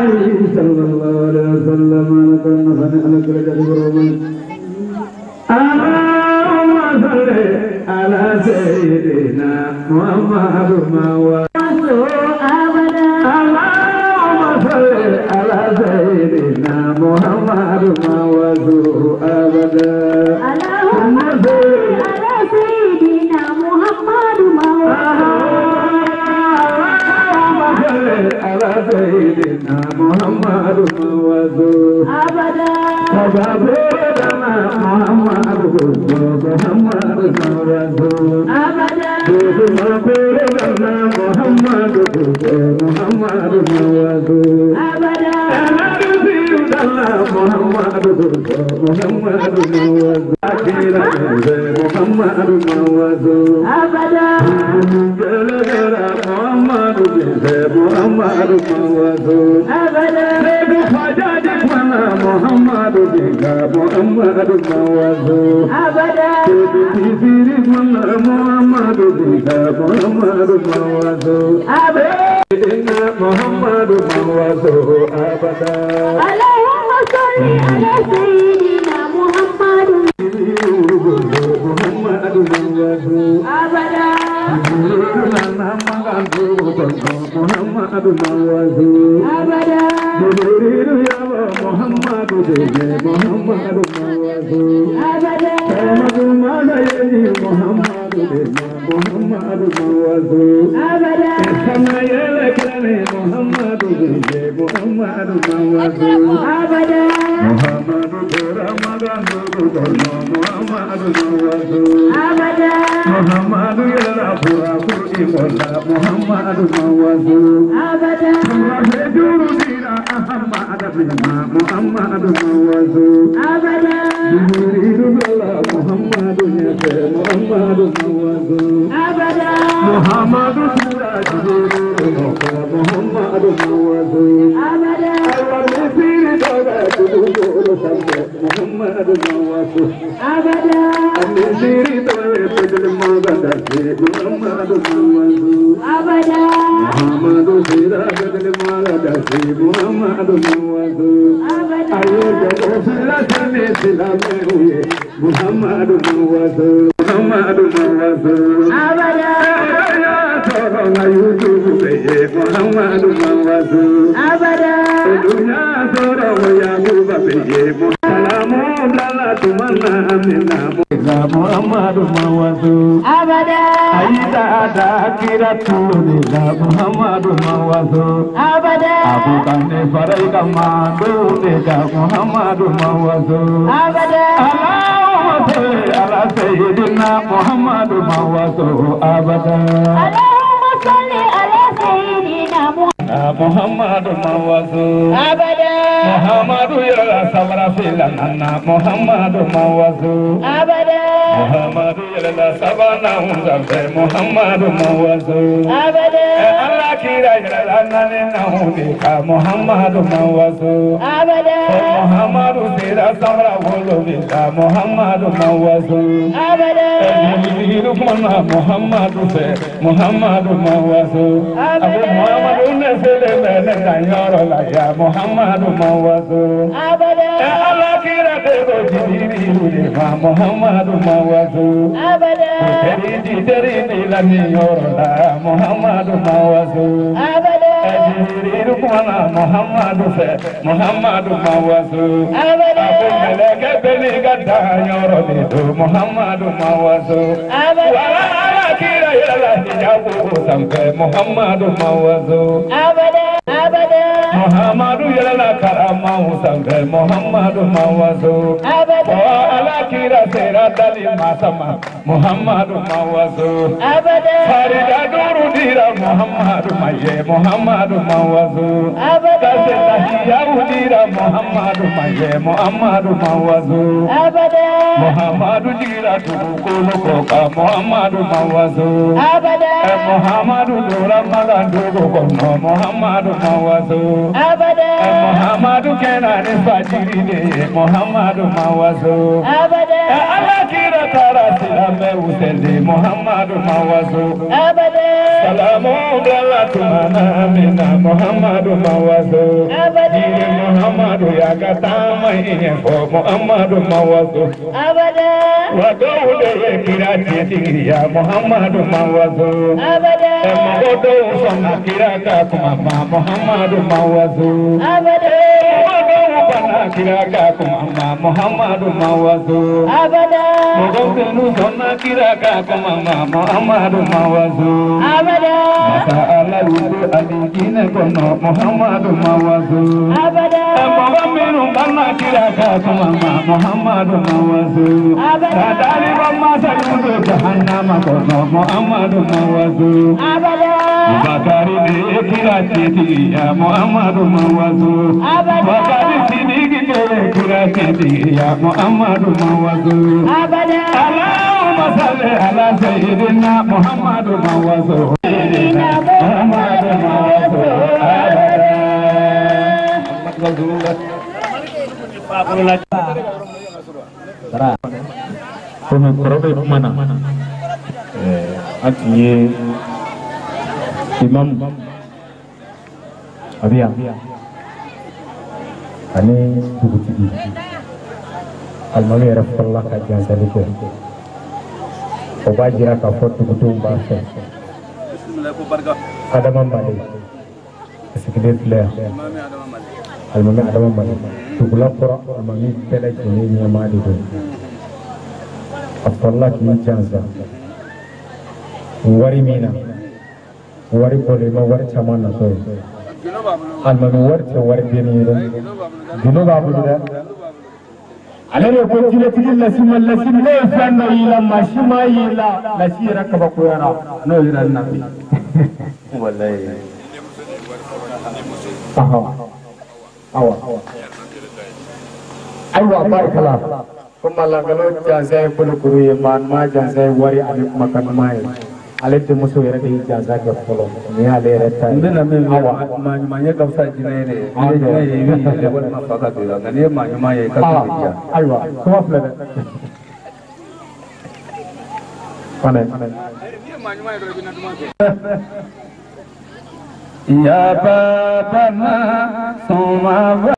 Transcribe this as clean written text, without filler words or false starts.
صلى الله عليه وسلم على اللهم صل على سيدنا محمد أبدا اللهم صل على سيدنا محمد أبدا اللهم صل على سيدنا محمد على سيدنا محمد أبدا فبابنا محمد محمد أبدا فبابنا محمد محمد أبدا أنا رسول الله محمد محمد أكيد محمد أبدا محمد محمد أبدا خجاجنا محمد محمد أبدا سيدنا محمد محمد أبدا محمد أبدا اللهم صل على سيدنا محمد محمد أبدا محمد أبدا يا محمد محمد أبدا محمد محمد محمد أبدا كما يلكني محمد محمد أبدا محمد رمضان محمد أبدا محمد يا رب محمد أبدا يدور دينا محمد محمد أبدا يريد الله محمد محمد أبدا محمد سراج محمد أبدا المسير دوات محمد أبدا المسير دوات محمد أبدا محمد سراج محمد أبدا أيوة سلا سلا محمد محمد أبدا يا ترى يوسف محمد أبدا الدنيا ترى ويعقوب سلام لا تمنى منا محمد أبدا أيدا ذاكرة محمد أبدا أبو كان فريق ما دون محمد أبدا اللهم صل على سيدنا محمد أبدا اللهم صل على سيدنا محمد أبدا محمد يا صبر في لنا محمد أبدا محمد يا صبرنا محمد أبدا الله كيرا لنا نهودك محمد أبدا محمد سيرا صبر ولوك محمد أبدا يركمنا محمد محمد أبو محمد نسلم لنا يا محمد أبدا الله كيرا تبجيني محمد أبدا تريني لن يرى محمد أبدا يركمنا محمد محمد أبدا أبو ملك بني قد يرى محمد أبدا كيرا يلا يجابو سمك محمد أبدا أبدا محمد يلا كرامه سمك محمد أبدا وعلى كيرا سيرا دلي ما سما محمد أبدا فريدا دور ديرا محمد مايه محمد أبدا سيدا ديرا محمد مايه محمد أبدا محمد ديرا تقول كوكا محمد أبدا محمد دورا مغان دوغو محمد أبدا محمد كنا نفاجري محمد أبدا الله كيرا tara silame usende Muhammadu mawazo abada salamu bela tumana mina Muhammadu mawazo abada Muhammadu yakatama inefo Muhammadu mawazo abada wadoude kirati ya Muhammadu mawazo abada emodo sona kiraka kuma Muhammadu mawazo abada bana kiraka kuma Muhammadu mawazo abada mogonu sona kiraka kuma Muhammadu mawazo abada masa ala wudu alikine kono Muhammadu mawazo abada mogonu bana kiraka kuma Muhammadu mawazo abada sadali bama sayudu jahannama kono Muhammadu mawazo abada bakari de kirati ya Muhammadu mawazo abada bakari sidiki de kirati ya Muhammadu mawazo abada Allahumma salli ala sayyidina Muhammadu mawazo sayyidina Muhammadu mawazo abada kono korobe mana akiye imam abiya ani dugutigi almami yɛrɛ fɔlɔla ka jansali kɛ o b'a jira k'a fɔ dugudenw b'a fɛ adama male sigilen filɛ yan alimami adama male dugula kɔrɔ alimami bɛɛ lajɛlen ɲɛmaa de don a fɔlɔla k'i jansa wari min na wari bɔlen ma wari caman natɔ ye alimami wari tɛ wari denni ye dɛ gindo b'a bolo dɛ ale de ko jinɛtigi lasima lasi ne ye fɛn dɔ y'i la maa si m'a y'i la lasi yɛrɛ kabakoyara n'o yɛrɛ na bi walayi awa ayiwa barikala ko malangalo jansa ye bolokuru ye maa jansa ye wari ani kumakanuma ye ale tɛ muso yɛrɛ de ye jansa kɛ fɔlɔ ni y'ale yɛrɛ ta ye n bɛna min fɔ maa ɲuman ye ka fisa jinɛ ye dɛ ni ye jinɛ ye i bɛ yɛlɛ walima fa ka don i la nka n'i ye maa ɲuman ye i ka to k'i diya ayiwa kuma filɛ dɛ fana ya baba na soma